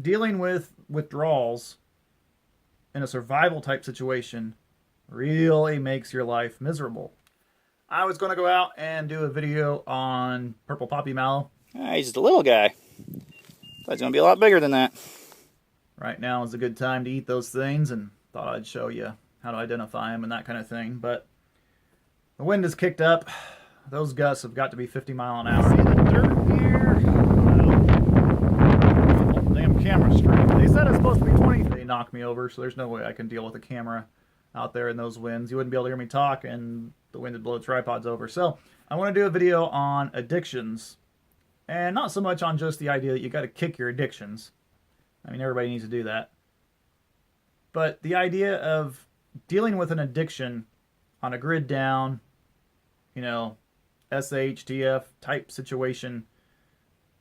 dealing with withdrawals in a survival type situation really makes your life miserable. I was going to go out and do a video on purple poppy mallow. He's just a little guy. Thought he's going to be a lot bigger than that. Right now is a good time to eat those things, and thought I'd show you how to identify them and that kind of thing. But the wind has kicked up. Those gusts have got to be 50 mile an hour. See the dirt here? Well, damn camera straight. They said it's supposed to be 20. They knocked me over, so there's no way I can deal with a camera out there in those winds. You wouldn't be able to hear me talk, and the wind would blow tripods over. So I want to do a video on addictions, and not so much on just the idea that you got to kick your addictions. I mean, everybody needs to do that. But the idea of dealing with an addiction on a grid down, SHTF type situation,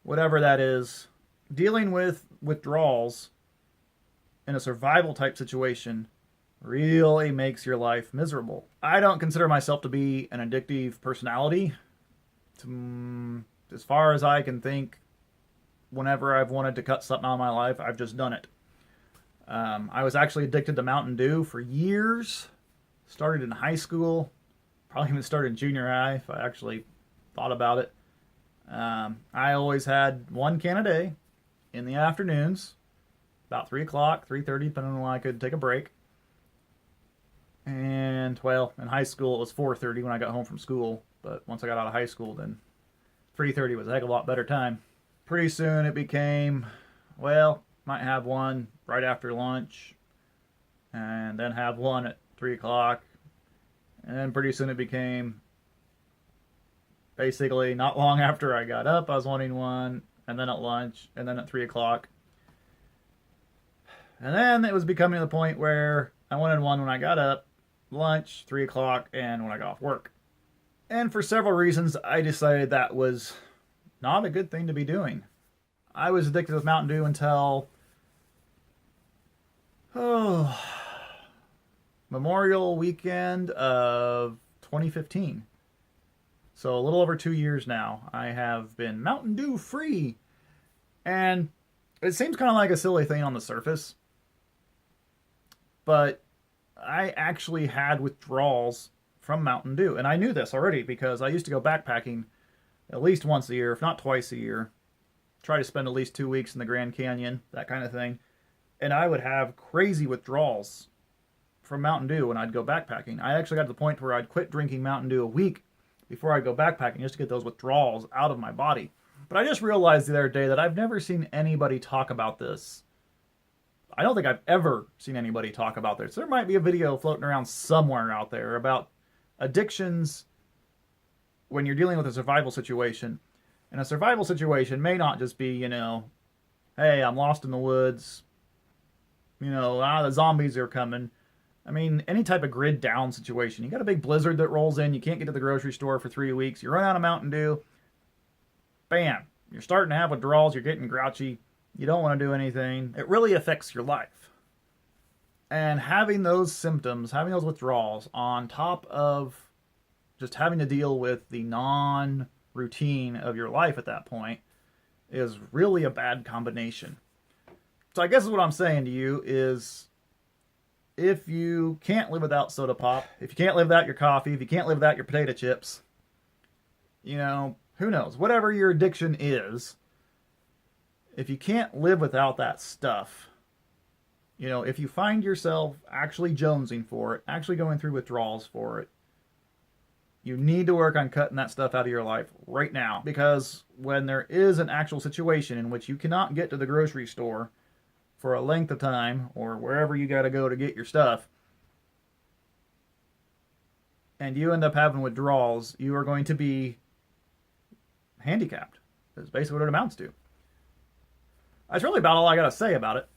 whatever that is, dealing with withdrawals in a survival type situation really makes your life miserable. I don't consider myself to be an addictive personality. As far as I can think, whenever I've wanted to cut something out of my life, I've just done it. I was actually addicted to Mountain Dew for years. Started in high school. Probably even started in junior high if I actually thought about it. I always had one can a day in the afternoons, about 3 o'clock, 3:30, depending on when I could take a break. And, well, in high school it was 4:30 when I got home from school. But once I got out of high school, then 3:30 was a heck of a lot better time. Pretty soon it became, well, might have one right after lunch, and then have one at 3 o'clock. And then pretty soon it became basically not long after I got up, I was wanting one, and then at lunch, and then at 3 o'clock. And then it was becoming to the point where I wanted one when I got up, lunch, 3 o'clock, and when I got off work. And for several reasons, I decided that was not a good thing to be doing. I was addicted with Mountain Dew until Memorial weekend of 2015. So a little over 2 years now, I have been Mountain Dew free. And it seems kind of like a silly thing on the surface, but I actually had withdrawals from Mountain Dew. And I knew this already because I used to go backpacking at least once a year, if not twice a year. Try to spend at least 2 weeks in the Grand Canyon, that kind of thing. And I would have crazy withdrawals from Mountain Dew when I'd go backpacking. I actually got to the point where I'd quit drinking Mountain Dew a week before I'd go backpacking just to get those withdrawals out of my body. But I just realized the other day that I've never seen anybody talk about this. I don't think I've ever seen anybody talk about this. There might be a video floating around somewhere out there about addictions when you're dealing with a survival situation. And a survival situation may not just be, hey, I'm lost in the woods, the zombies are coming. I mean, any type of grid down situation. You got a big blizzard that rolls in, you can't get to the grocery store for 3 weeks, you run out of Mountain Dew, bam, you're starting to have withdrawals, you're getting grouchy, you don't want to do anything. It really affects your life. And having those symptoms, having those withdrawals, on top of just having to deal with the non-routine of your life at that point, is really a bad combination. So I guess what I'm saying to you is, if you can't live without soda pop, if you can't live without your coffee, if you can't live without your potato chips, who knows? Whatever your addiction is, if you can't live without that stuff, if you find yourself actually jonesing for it, actually going through withdrawals for it, you need to work on cutting that stuff out of your life right now. Because when there is an actual situation in which you cannot get to the grocery store for a length of time, or wherever you got to go to get your stuff, and you end up having withdrawals, you are going to be handicapped. That's basically what it amounts to. That's really about all I got to say about it.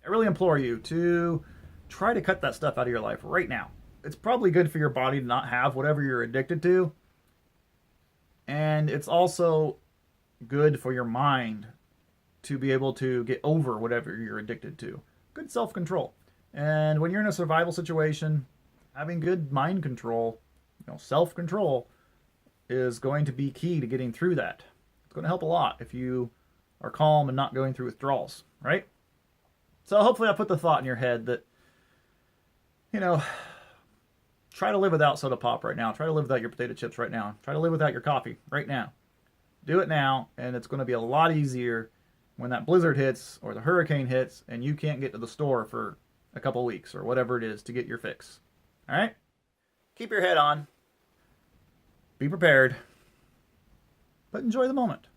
I really implore you to try to cut that stuff out of your life right now. It's probably good for your body to not have whatever you're addicted to. And it's also good for your mind to be able to get over whatever you're addicted to. Good self-control. And when you're in a survival situation, having good mind control, self-control, is going to be key to getting through that. It's going to help a lot if you are calm and not going through withdrawals, right? So hopefully I put the thought in your head that, you know, try to live without soda pop right now. Try to live without your potato chips right now. Try to live without your coffee right now. Do it now, and it's going to be a lot easier when that blizzard hits or the hurricane hits and you can't get to the store for a couple weeks or whatever it is to get your fix. All right? Keep your head on. Be prepared. But enjoy the moment.